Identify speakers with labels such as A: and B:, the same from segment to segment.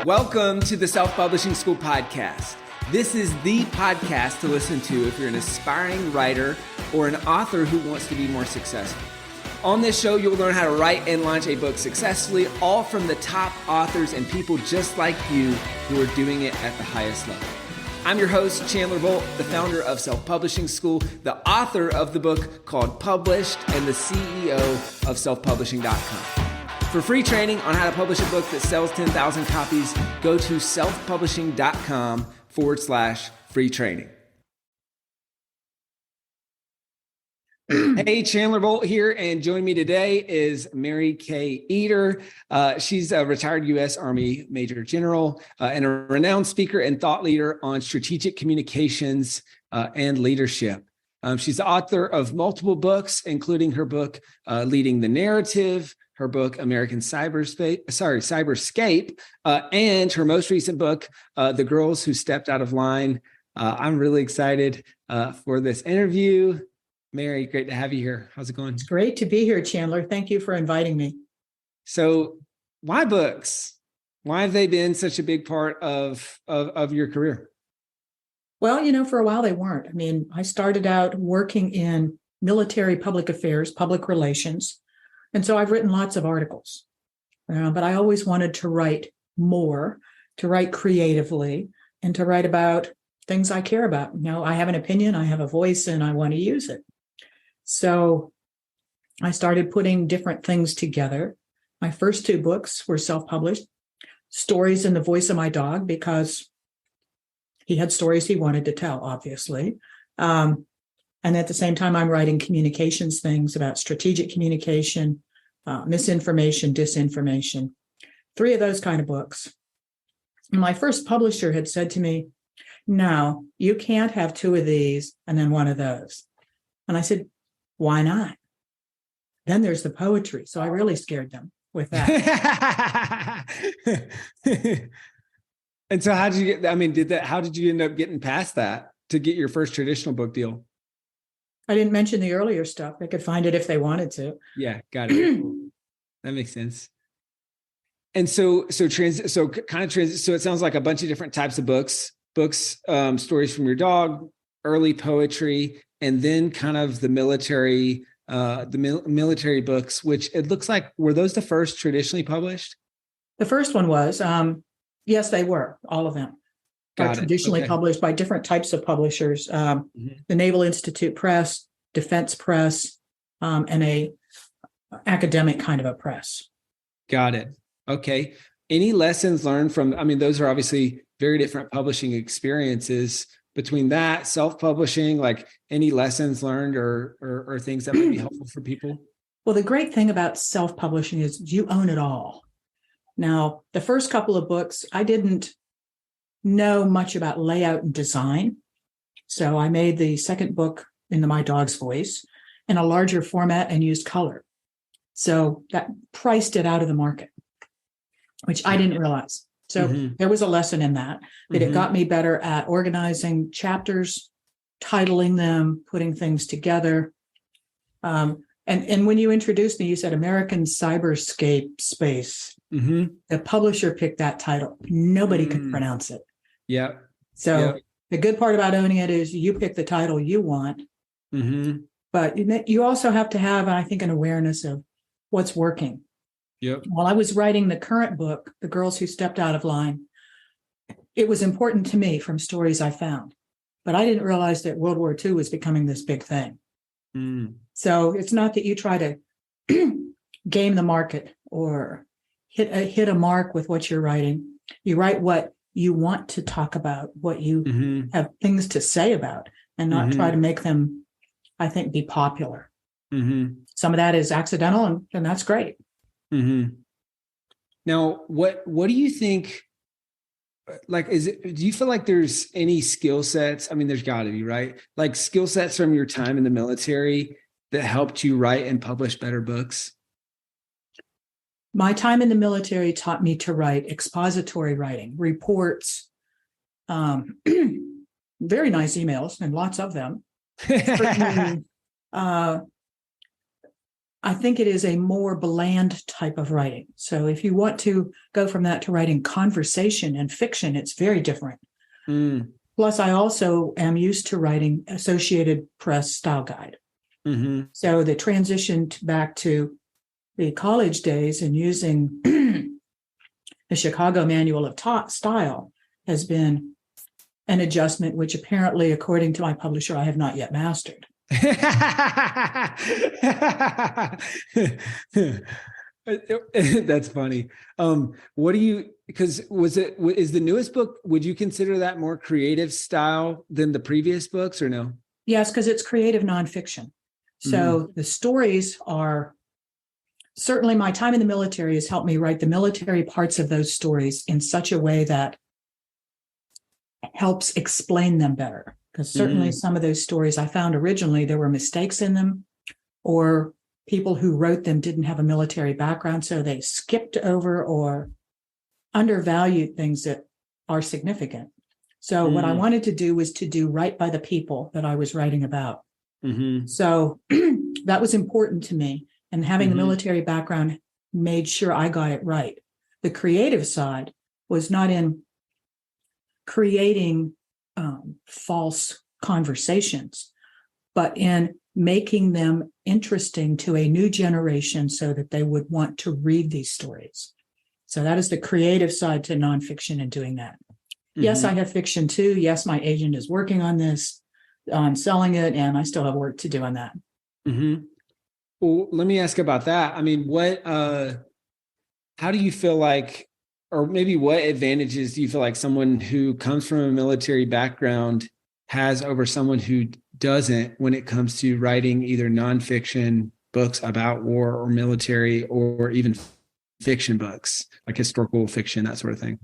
A: Welcome to the Self-Publishing School podcast. This is the podcast to listen to if you're an aspiring writer or an author who wants to be more successful. On this show, you'll learn how to write and launch a book successfully, all from the top authors and people just like you who are doing it at the highest level. I'm your host, Chandler Bolt, the founder of Self-Publishing School, the author of the book called Published, and the CEO of selfpublishing.com. For free training on how to publish a book that sells 10,000 copies, go to selfpublishing.com/free training. Hey, Chandler Bolt here, and joining me today is Mary Kay Eder. She's a retired U.S. Army Major General and a renowned speaker and thought leader on strategic communications and leadership. She's the author of multiple books, including her book, Leading the Narrative, her book, American Cyberscape, and her most recent book, The Girls Who Stepped Out of Line. I'm really excited for this interview. Mary, great to have you here. How's it going?
B: It's great to be here, Chandler. Thank you for inviting me.
A: So why books? Why have they been such a big part of your career?
B: Well, for a while they weren't. I mean, I started out working in military public affairs, public relations. And so I've written lots of articles, but I always wanted to write more, to write creatively, and to write about things I care about. I have an opinion, I have a voice, and I want to use it. So I started putting different things together. My first two books were self-published, stories in the voice of my dog, because he had stories he wanted to tell, obviously. And at the same time, I'm writing communications things about strategic communication, misinformation, disinformation, 3 of those kind of books. And my first publisher had said to me, no, you can't have 2 of these and then 1 of those. And I said, why not? Then there's the poetry. So I really scared them with that.
A: And so how did you get, how did you end up getting past that to get your first traditional book deal?
B: I didn't mention the earlier stuff. They could find it if they wanted to.
A: Yeah, got it. That makes sense. And so it sounds like a bunch of different types of books, stories from your dog, early poetry, and then kind of the military books, which it looks like, were those the first traditionally published?
B: The first one was, yes, they were, all of them. Are traditionally published by different types of publishers, the Naval Institute Press, Defense Press, and a academic kind of a press. Got it.
A: Okay. Any lessons learned from, those are obviously very different publishing experiences between that, self-publishing, like any lessons learned or things that might be helpful for people?
B: Well, the great thing about self-publishing is you own it all. Now, the first couple of books, I didn't know much about layout and design. So I made the second book in my dog's voice in a larger format and used color. So that priced it out of the market, which I didn't realize. So there was a lesson in that it got me better at organizing chapters, titling them, putting things together. And when you introduced me, you said American Cyberscape Space. The publisher picked that title. Nobody could pronounce it.
A: Yeah.
B: So the good part about owning it is you pick the title you want, but you also have to have, I think, an awareness of what's working.
A: Yep.
B: While I was writing the current book, The Girls Who Stepped Out of Line, it was important to me from stories I found, but I didn't realize that World War II was becoming this big thing. So it's not that you try to game the market or hit a mark with what you're writing. You write what you want to talk about, what you have things to say about, and not try to make them, I think, be popular. Some of that is accidental, and that's great.
A: Now, what do you think? Like, do you feel like there's any skill sets? There's got to be, right? Like skill sets from your time in the military that helped you write and publish better books?
B: My time in the military taught me to write expository writing, reports, very nice emails, and lots of them. I think it is a more bland type of writing. So if you want to go from that to writing conversation and fiction, it's very different.
A: Mm.
B: Plus, I also am used to writing Associated Press style guide.
A: Mm-hmm.
B: So the transition back to the college days and using the Chicago Manual of Style has been an adjustment, which apparently, according to my publisher, I have not yet mastered.
A: That's funny. What do you, because is the newest book, would you consider that more creative style than the previous books or no?
B: Yes, because it's creative nonfiction. So the stories are certainly, my time in the military has helped me write the military parts of those stories in such a way that helps explain them better. Because certainly some of those stories I found originally, there were mistakes in them, or people who wrote them didn't have a military background, so they skipped over or undervalued things that are significant. So what I wanted to do was to do right by the people that I was writing about. So that was important to me. And having a military background made sure I got it right. The creative side was not in creating false conversations, but in making them interesting to a new generation so that they would want to read these stories. So that is the creative side to nonfiction and doing that. Yes, I have fiction too. Yes, my agent is working on this, on selling it, and I still have work to do on that.
A: Well, let me ask about that. I mean, how do you feel like, or maybe what advantages do you feel like someone who comes from a military background has over someone who doesn't when it comes to writing either nonfiction books about war or military, or even fiction books, like historical fiction, that sort of thing?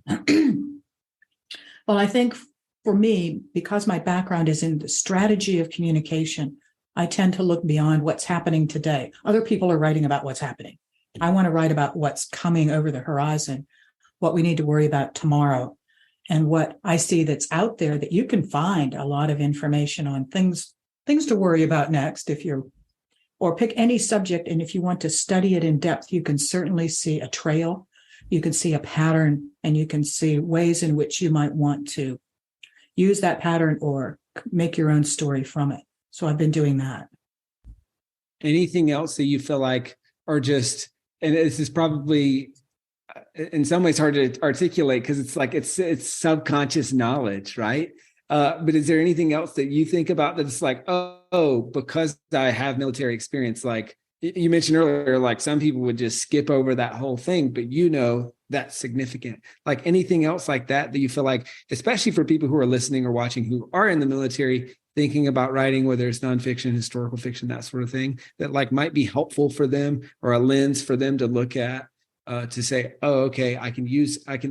B: Well, I think for me, because my background is in the strategy of communication, I tend to look beyond what's happening today. Other people are writing about what's happening. I want to write about what's coming over the horizon, what we need to worry about tomorrow, and what I see that's out there that you can find a lot of information on things to worry about next or pick any subject. And if you want to study it in depth, you can certainly see a trail, you can see a pattern, and you can see ways in which you might want to use that pattern or make your own story from it. So I've been doing that.
A: Anything else that you feel like are just, and this is probably in some ways hard to articulate because it's like it's subconscious knowledge, right? But is there anything else that you think about that's like, oh, because I have military experience, like you mentioned earlier, like some people would just skip over that whole thing, but that's significant. Like anything else like that you feel like, especially for people who are listening or watching who are in the military, thinking about writing, whether it's nonfiction, historical fiction, that sort of thing, that like might be helpful for them or a lens for them to look at to say, oh, okay, I can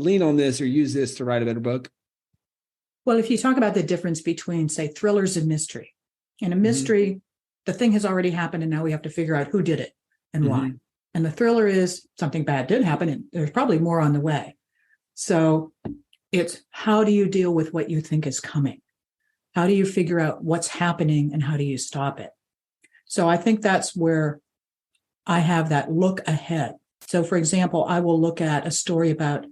A: lean on this or use this to write a better book?
B: Well, if you talk about the difference between, say, thrillers and mystery, in a mystery, the thing has already happened and now we have to figure out who did it and why. And the thriller is something bad did happen and there's probably more on the way. So it's how do you deal with what you think is coming? How do you figure out what's happening and how do you stop it? So I think that's where I have that look ahead. So, for example, I will look at a story about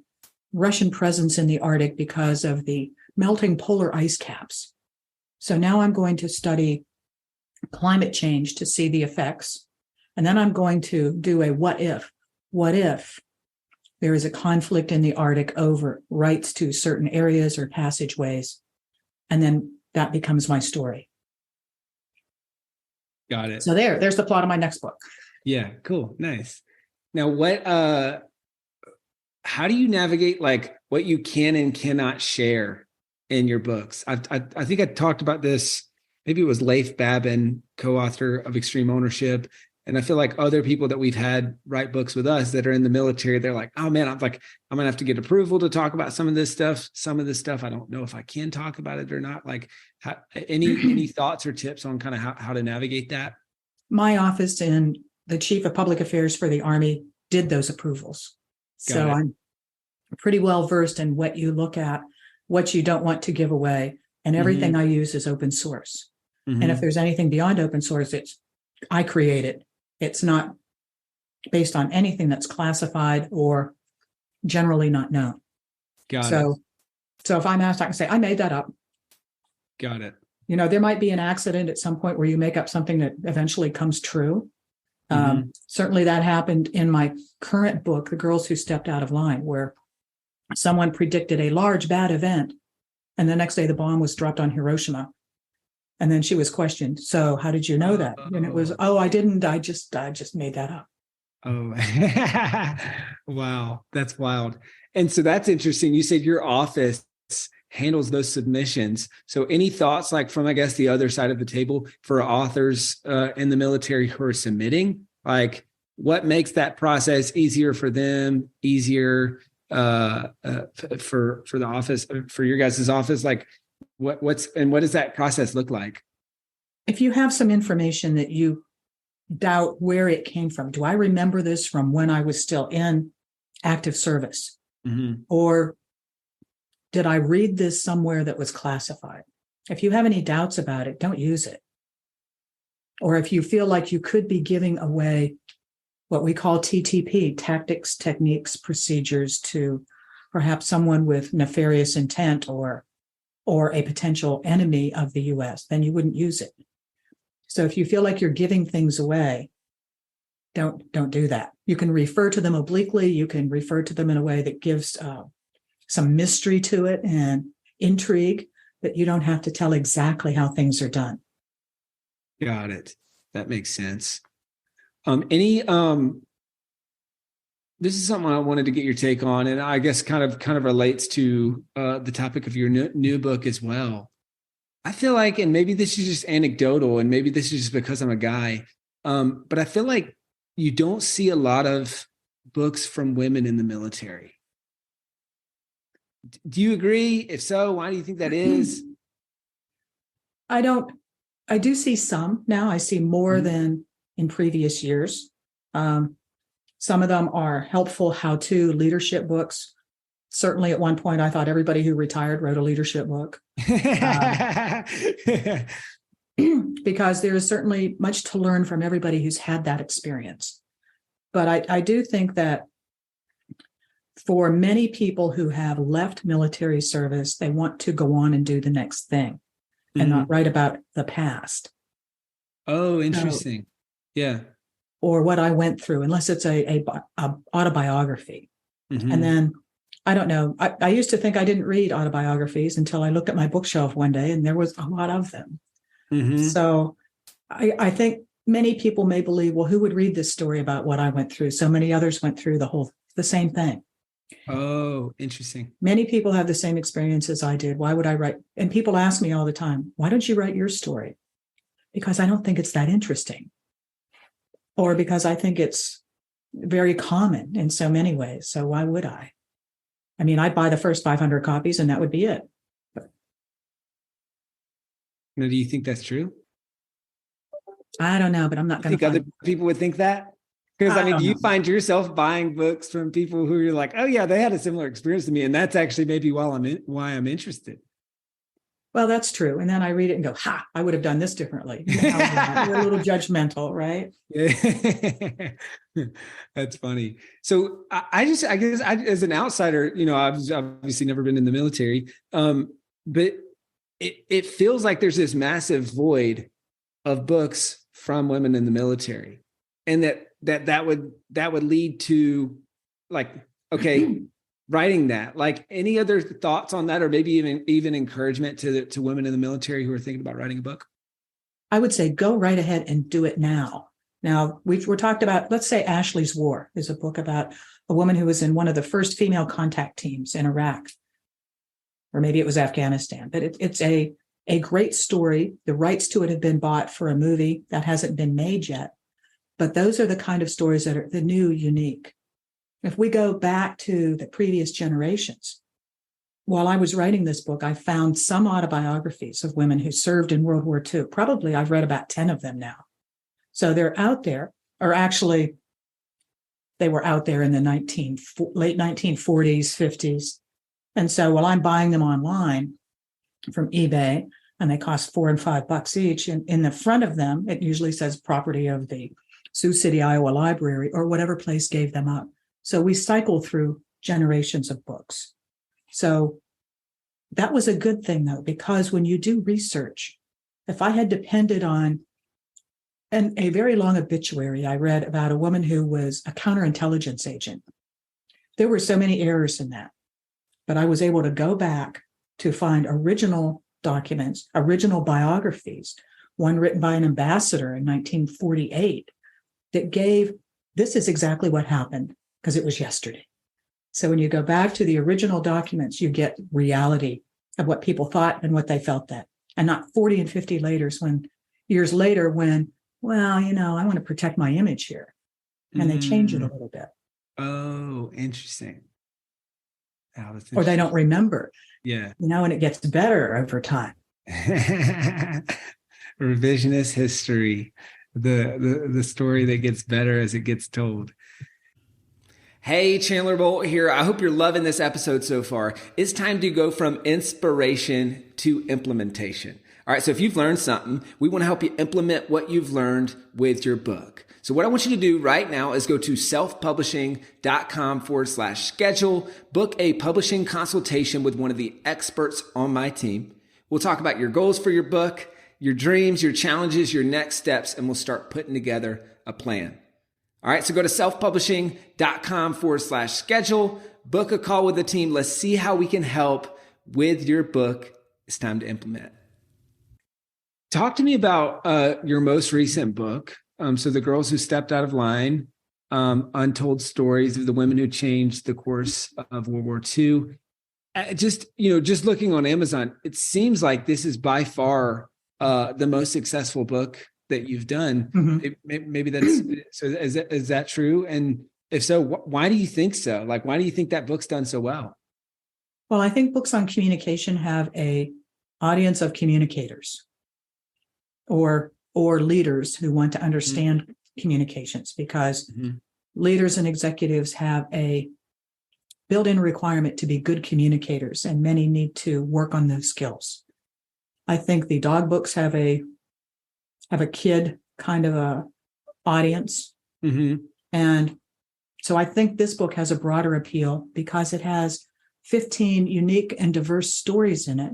B: Russian presence in the Arctic because of the melting polar ice caps. So now I'm going to study climate change to see the effects. And then I'm going to do a what if. What if there is a conflict in the Arctic over rights to certain areas or passageways? And then that becomes my story.
A: Got it.
B: So there's the plot of my next book.
A: Yeah, cool. Nice. Now, how do you navigate like what you can and cannot share in your books? I think I talked about this. Maybe it was Leif Babin, co-author of Extreme Ownership. And I feel like other people that we've had write books with us that are in the military, they're like, oh man, I'm gonna have to get approval to talk about some of this stuff. Some of this stuff, I don't know if I can talk about it or not. Like any thoughts or tips on kind of how to navigate that?
B: My office and the chief of public affairs for the Army did those approvals. So I'm pretty well versed in what you look at, what you don't want to give away, and everything I use is open source. And if there's anything beyond open source, I create it. It's not based on anything that's classified or generally not known.
A: Got it.
B: So if I'm asked, I can say, I made that up.
A: Got it.
B: There might be an accident at some point where you make up something that eventually comes true. Certainly that happened in my current book, The Girls Who Stepped Out of Line, where someone predicted a large bad event, and the next day the bomb was dropped on Hiroshima. And then she was questioned. So how did you know that? And it was, I didn't. I just made that up.
A: Oh, wow. That's wild. And so that's interesting. You said your office handles those submissions. So any thoughts like from, I guess, the other side of the table for authors in the military who are submitting, like what makes that process easier for them, easier for the office, for your guys' office? Like what does that process look like?
B: If you have some information that you doubt where it came from, do I remember this from when I was still in active service? Mm-hmm. Or did I read this somewhere that was classified? If you have any doubts about it, don't use it. Or if you feel like you could be giving away what we call TTP, tactics, techniques, procedures, to perhaps someone with nefarious intent or a potential enemy of the U.S., then you wouldn't use it. So if you feel like you're giving things away, don't do that. You can refer to them obliquely. You can refer to them in a way that gives some mystery to it and intrigue, but you don't have to tell exactly how things are done.
A: Got it. That makes sense. This is something I wanted to get your take on, and I guess kind of relates to the topic of your new book as well. I feel like, and maybe this is just anecdotal, and maybe this is just because I'm a guy, but I feel like you don't see a lot of books from women in the military. Do you agree? If so, why do you think that is?
B: I don't. I do see some now. I see more than in previous years. Some of them are helpful how-to leadership books. Certainly at one point, I thought everybody who retired wrote a leadership book. Because there is certainly much to learn from everybody who's had that experience. But I do think that for many people who have left military service, they want to go on and do the next thing and not write about the past.
A: Oh, interesting. Yeah.
B: Or what I went through, unless it's a autobiography. And then, I don't know, I used to think I didn't read autobiographies until I looked at my bookshelf one day and there was a lot of them. So I think many people may believe, well, who would read this story about what I went through? So many others went through the same thing.
A: Oh, interesting.
B: Many people have the same experience as I did. Why would I write? And people ask me all the time, why don't you write your story? Because I don't think it's that interesting. Or because I think it's very common in so many ways. So why would I? I mean, I'd buy the first 500 copies and that would be it.
A: Now, do you think that's true?
B: I don't know, but I'm not going to
A: think other people would think that? Because I mean, do you find yourself buying books from people who you're like, oh yeah, they had a similar experience to me, and that's actually maybe why I'm interested?
B: Well, that's true. And then I read it and go, I would have done this differently. You're a little judgmental, right?
A: Yeah. That's funny. So I guess as an outsider, I've obviously never been in the military, but it feels like there's this massive void of books from women in the military, and that would lead to, like, okay, writing that. Like, any other thoughts on that, or maybe even encouragement to women in the military who are thinking about writing a book?
B: I would say go right ahead and do it now. Now, we're talked about, let's say Ashley's War is a book about a woman who was in one of the first female contact teams in Iraq, or maybe it was Afghanistan. But it's a great story. The rights to it have been bought for a movie that hasn't been made yet. But those are the kind of stories that are the new, unique. If we go back to the previous generations, while I was writing this book, I found some autobiographies of women who served in World War II. Probably I've read about 10 of them now. So they're out there, or actually they were out there in the late 1940s, 50s. And so while I'm buying them online from eBay, and they cost $4 and $5 each, and in the front of them, it usually says property of the Sioux City, Iowa Library, or whatever place gave them up. So we cycle through generations of books. So that was a good thing, though, because when you do research, if I had depended on a very long obituary I read about a woman who was a counterintelligence agent, there were so many errors in that. But I was able to go back to find original documents, original biographies, one written by an ambassador in 1948 that gave, this is exactly what happened because it was yesterday. So when you go back to the original documents, you get reality of what people thought and what they felt then, and not 40 and 50 years later when, well, I want to protect my image here. And they change it a little bit.
A: Oh, interesting. Oh, that's
B: or they don't remember.
A: Yeah.
B: And it gets better over time.
A: Revisionist history, the story that gets better as it gets told. Hey, Chandler Bolt here. I hope you're loving this episode so far. It's time to go from inspiration to implementation. All right, so if you've learned something, we want to help you implement what you've learned with your book. So what I want you to do right now is go to selfpublishing.com/schedule, book a publishing consultation with one of the experts on my team. We'll talk about your goals for your book, your dreams, your challenges, your next steps, and we'll start putting together a plan. All right, so go to selfpublishing.com/schedule, book a call with the team. Let's see how we can help with your book. It's time to implement. Talk to me about your most recent book. So The Girls Who Stepped Out of Line, Untold Stories of the Women Who Changed the Course of World War II. Just looking on Amazon, it seems like this is by far the most successful book that you've done. Mm-hmm. Maybe that's, so is that true? And if so, why do you think so? Like, why do you think that book's done so well?
B: Well, I think books on communication have a audience of communicators or leaders who want to understand communications, because leaders and executives have a built-in requirement to be good communicators, and many need to work on those skills. I think the dog books have a kid kind of a audience. Mm-hmm. And so I think this book has a broader appeal because it has 15 unique and diverse stories in it.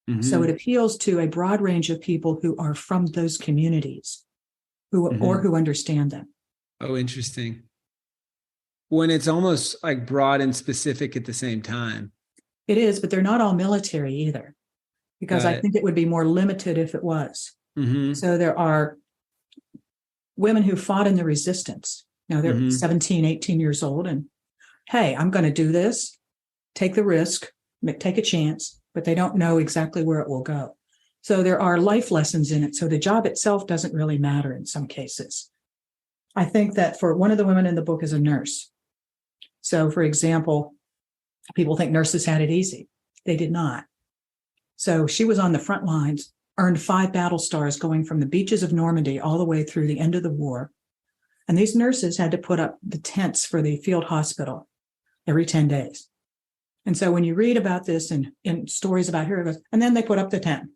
B: Mm-hmm. So it appeals to a broad range of people who are from those communities or who understand them.
A: Oh, interesting. When it's almost like broad and specific at the same time.
B: It is, but they're not all military either, because I think it would be more limited if it was. Mm-hmm. So there are women who fought in the resistance. Now they're 17, 18 years old, and hey, I'm going to do this, take the risk, take a chance, but they don't know exactly where it will go. So there are life lessons in it. So the job itself doesn't really matter in some cases. I think that for one of the women in the book is a nurse. So, for example, people think nurses had it easy. They did not. So she was on the front lines, earned 5 battle stars going from the beaches of Normandy all the way through the end of the war. And these nurses had to put up the tents for the field hospital every 10 days. And so when you read about this in stories about heroes, and then they put up the tent.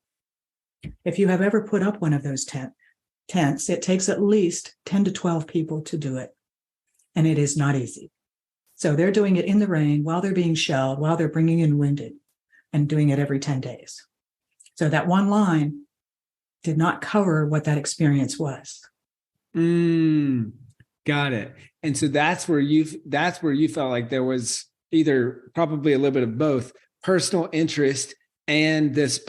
B: If you have ever put up one of those tents, it takes at least 10 to 12 people to do it. And it is not easy. So they're doing it in the rain while they're being shelled, while they're bringing in wounded, and doing it every 10 days. So that one line did not cover what that experience was.
A: Got it. And so that's where you felt like there was either probably a little bit of both personal interest and this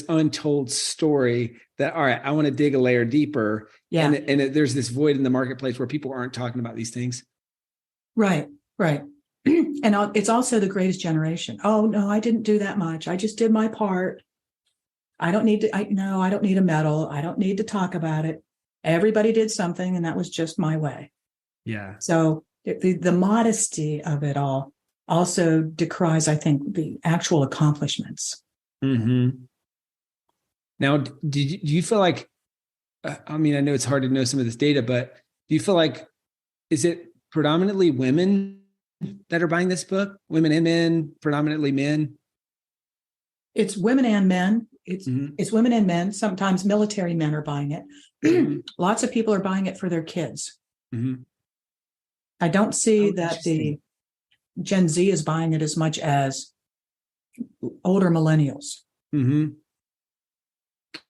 A: untold story that, all right, I want to dig a layer deeper. Yeah. And there's this void in the marketplace where people aren't talking about these things. Right.
B: And it's also the greatest generation. Oh, no, I didn't do that much. I just did my part. I don't need a medal. I don't need to talk about it. Everybody did something, and that was just my way.
A: Yeah.
B: So the modesty of it all also decries, I think, the actual accomplishments.
A: Mm-hmm. Now, do you feel like, I mean, I know it's hard to know some of this data, but do you feel like, is it predominantly women that are buying this book? Women and men, predominantly men?
B: It's women and men. It's women and men. Sometimes military men are buying it. Lots of people are buying it for their kids. I don't see that the Gen Z is buying it as much as older millennials.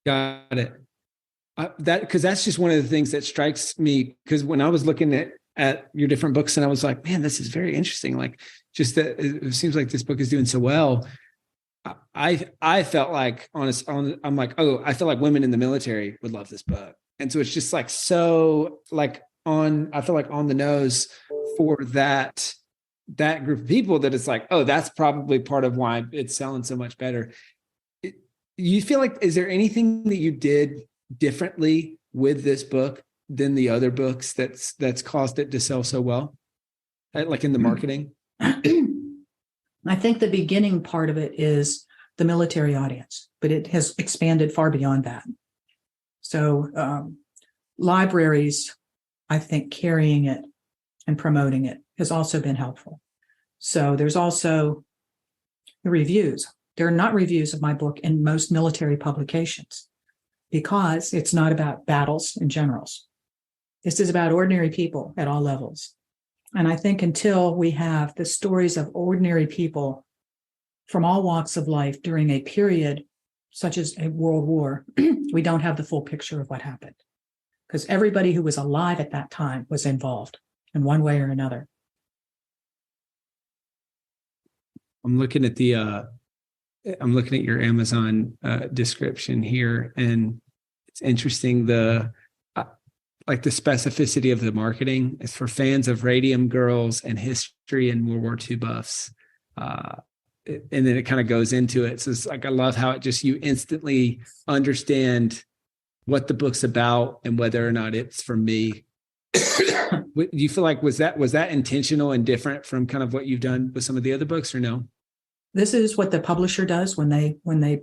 A: Got it. Because that's just one of the things that strikes me. Because when I was looking at your different books, and I was like, man, this is very interesting. Like, just that it seems like this book is doing so well. I felt like I'm like, oh, I feel like women in the military would love this book, and so it's just like so like I feel like on the nose for that group of people, that it's like, oh, that's probably part of why it's selling so much better. You feel like, is there anything that you did differently with this book than the other books that's caused it to sell so well, like in the marketing?
B: I think the beginning part of it is the military audience, but it has expanded far beyond that. So libraries, I think, carrying it and promoting it has also been helpful. So there's also the reviews. There are not reviews of my book in most military publications because it's not about battles and generals. This is about ordinary people at all levels. And I think until we have the stories of ordinary people from all walks of life during a period such as a world war, we don't have the full picture of what happened. Because everybody who was alive at that time was involved in one way or another.
A: I'm looking at your Amazon description here, and it's interesting. Like the specificity of the marketing is for fans of Radium Girls and history and World War II buffs. And then it kind of goes into it. So it's like, I love how you instantly understand what the book's about and whether or not it's for me. Do you feel like, was that intentional and different from kind of what you've done with some of the other books, or no?
B: This is what the publisher does when they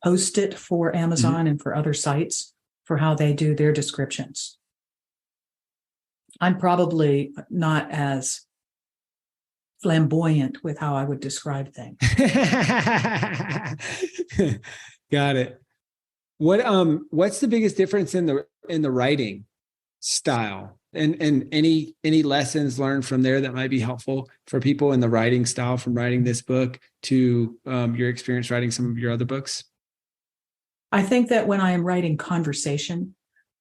B: post it for Amazon and for other sites for how they do their descriptions. I'm probably not as flamboyant with how I would describe things.
A: Got it. What's the biggest difference in the writing style, and any lessons learned from there that might be helpful for people in the writing style from writing this book to your experience writing some of your other books?
B: I think that when I am writing conversation,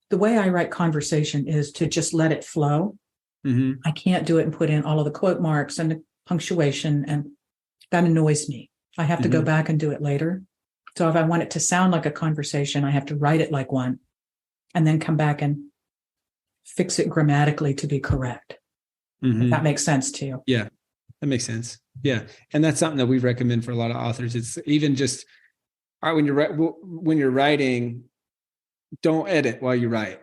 B: the way I write conversation is to just let it flow. I can't do it and put in all of the quote marks and the punctuation, and that annoys me. I have to go back and do it later. So if I want it to sound like a conversation, I have to write it like one and then come back and fix it grammatically to be correct. If that makes sense to you.
A: Yeah, that makes sense. Yeah. And that's something that we recommend for a lot of authors. It's even just, all right, when you're writing, don't edit while you write.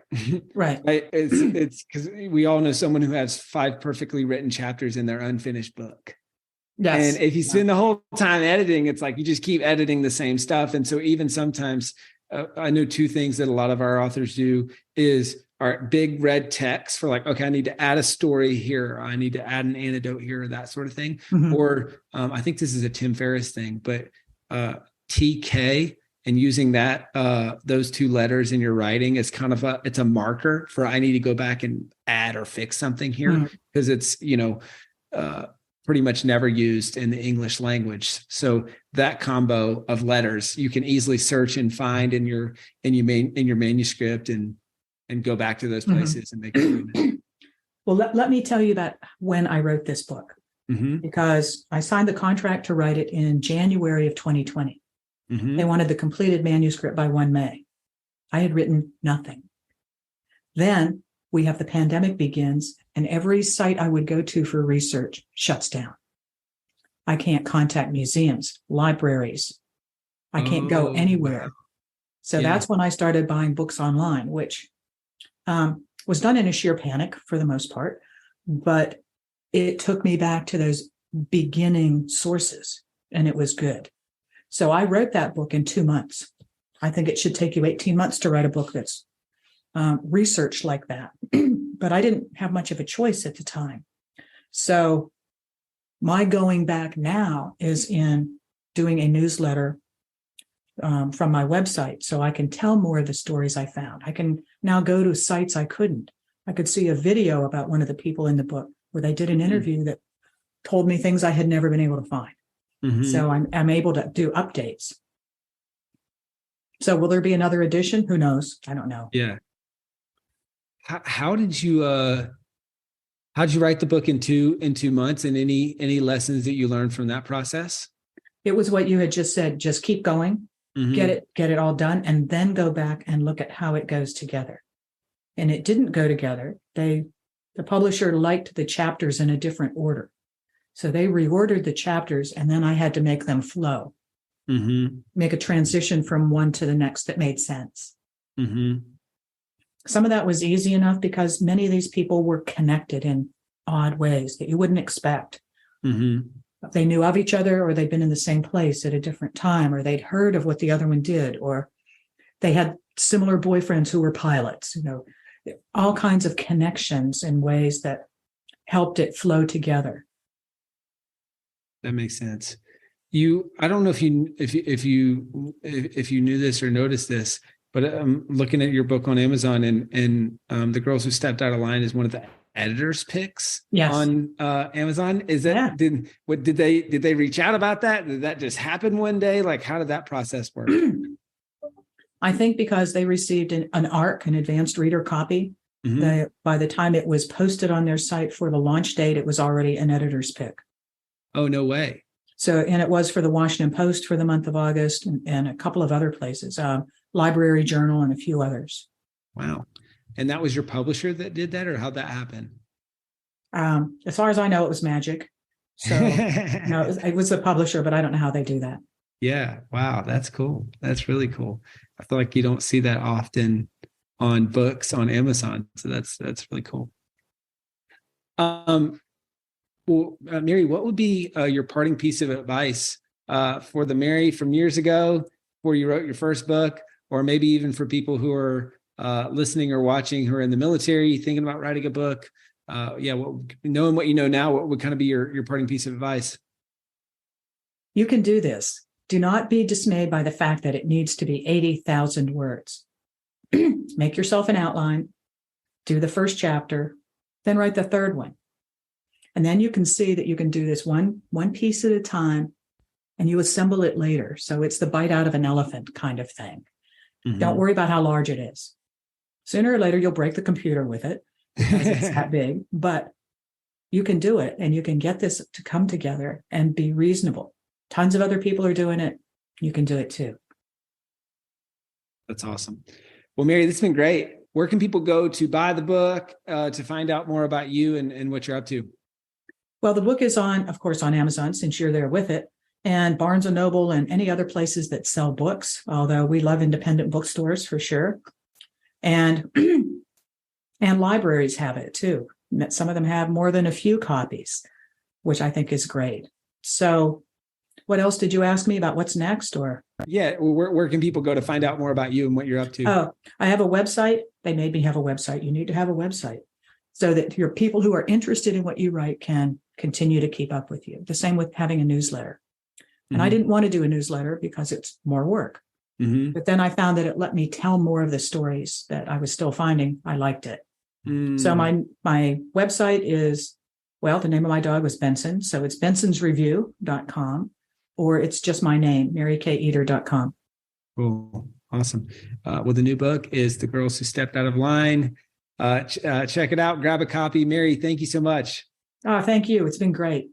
B: Right.
A: It's because we all know someone who has 5 perfectly written chapters in their unfinished book. Yes. And if you spend the whole time editing, it's like you just keep editing the same stuff. And so even sometimes I know 2 things that a lot of our authors do is our big red text for like, okay, I need to add a story here. Or I need to add an anecdote here, or that sort of thing. Or I think this is a Tim Ferriss thing, but TK, and using that those 2 letters in your writing is kind of it's a marker for, I need to go back and add or fix something here, because it's, pretty much never used in the English language. So that combo of letters you can easily search and find in your manuscript and go back to those places and make it.
B: Well, let me tell you that when I wrote this book, because I signed the contract to write it in January of 2020. They wanted the completed manuscript by 1 May. I had written nothing. Then we have the pandemic begins, and every site I would go to for research shuts down. I can't contact museums, libraries. I can't go anywhere. Wow. So that's when I started buying books online, which was done in a sheer panic for the most part, but it took me back to those beginning sources, and it was good. So I wrote that book in 2 months. I think it should take you 18 months to write a book that's researched like that. But I didn't have much of a choice at the time. So my going back now is in doing a newsletter from my website, so I can tell more of the stories I found. I can now go to sites I couldn't. I could see a video about one of the people in the book where they did an interview that told me things I had never been able to find.
A: Mm-hmm.
B: So I'm able to do updates. So will there be another edition? Who knows? I don't know.
A: Yeah. How did you write the book in 2 months, and any lessons that you learned from that process?
B: It was what you had just said. Just keep going, get it all done, and then go back and look at how it goes together. And it didn't go together. The publisher liked the chapters in a different order. So they reordered the chapters, and then I had to make them flow, make a transition from one to the next that made sense. Some of that was easy enough because many of these people were connected in odd ways that you wouldn't expect. They knew of each other, or they'd been in the same place at a different time, or they'd heard of what the other one did, or they had similar boyfriends who were pilots, all kinds of connections in ways that helped it flow together.
A: That makes sense. I don't know if you knew this or noticed this, but I'm looking at your book on Amazon, and The Girls Who Stepped Out of Line is one of the editor's picks on Amazon. Is that did they reach out about that? Did that just happen one day? Like, how did that process work?
B: I think because they received an ARC, an advanced reader copy. By the time it was posted on their site for the launch date, it was already an editor's pick.
A: Oh, no way.
B: So, and it was for the Washington Post for the month of August, and a couple of other places, Library Journal and a few others.
A: Wow. And that was your publisher that did that, or how'd that happen?
B: As far as I know, it was magic. So no, it was the publisher, but I don't know how they do that.
A: Yeah. Wow. That's cool. That's really cool. I feel like you don't see that often on books on Amazon. So that's really cool. Well, Mary, what would be your parting piece of advice for the Mary from years ago, before you wrote your first book, or maybe even for people who are listening or watching who are in the military, thinking about writing a book? Knowing what you know now, what would kind of be your parting piece of advice?
B: You can do this. Do not be dismayed by the fact that it needs to be 80,000 words. Make yourself an outline, do the first chapter, then write the third one. And then you can see that you can do this one piece at a time, and you assemble it later. So it's the bite out of an elephant kind of thing. Don't worry about how large it is. Sooner or later, you'll break the computer with it because it's that big, but you can do it, and you can get this to come together and be reasonable. Tons of other people are doing it. You can do it too.
A: That's awesome. Well, Mary, this has been great. Where can people go to buy the book, to find out more about you and what you're up to?
B: Well, the book is of course, on Amazon, since you're there with it, and Barnes & Noble and any other places that sell books, although we love independent bookstores for sure. And libraries have it too. Some of them have more than a few copies, which I think is great. So what else did you ask me about? What's next? Or
A: where can people go to find out more about you and what you're up to?
B: Oh, I have a website. They made me have a website. You need to have a website so that your people who are interested in what you write can continue to keep up with you. The same with having a newsletter. And I didn't want to do a newsletter because it's more work. But then I found that it let me tell more of the stories that I was still finding. I liked it. So my website is, the name of my dog was Benson. So it's bensonsreview.com, or it's just my name, marykaeder.com.
A: Cool. Awesome. Well, the new book is The Girls Who Stepped Out of Line. Check it out. Grab a copy. Mary, thank you so much.
B: Oh, thank you. It's been great.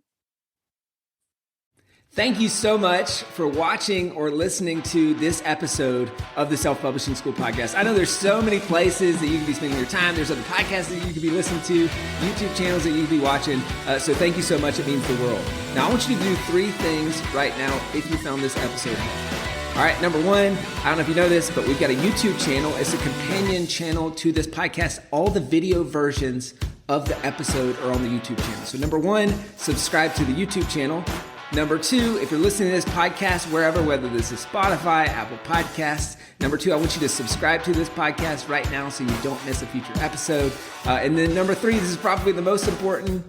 A: Thank you so much for watching or listening to this episode of the Self-Publishing School podcast. I know there's so many places that you can be spending your time. There's other podcasts that you could be listening to, YouTube channels that you could be watching. So thank you so much. It means the world. Now, I want you to do 3 things right now if you found this episode helpful. All right, number 1, I don't know if you know this, but we've got a YouTube channel. It's a companion channel to this podcast. All the video versions of the episode are on the YouTube channel. So number 1, subscribe to the YouTube channel. Number 2, if you're listening to this podcast wherever, whether this is Spotify, Apple Podcasts. Number 2, I want you to subscribe to this podcast right now so you don't miss a future episode. And then number 3, this is probably the most important,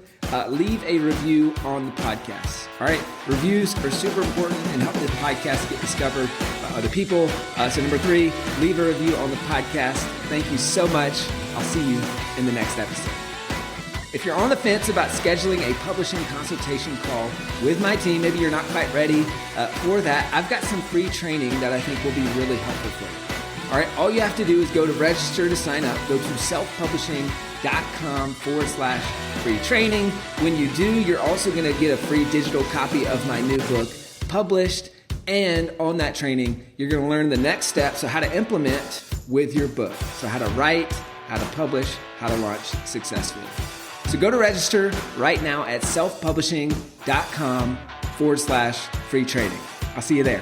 A: leave a review on the podcast. All right, reviews are super important and help this podcast get discovered by other people. So number 3, leave a review on the podcast. Thank you so much. I'll see you in the next episode. If you're on the fence about scheduling a publishing consultation call with my team, maybe you're not quite ready for that, I've got some free training that I think will be really helpful for you. All right, all you have to do is go to register to sign up. Go to selfpublishing.com/free training. When you do, you're also going to get a free digital copy of my new book published. And on that training, you're going to learn the next steps of how to implement with your book. So how to write, how to publish, how to launch successfully. So go to register right now at selfpublishing.com/free training. I'll see you there.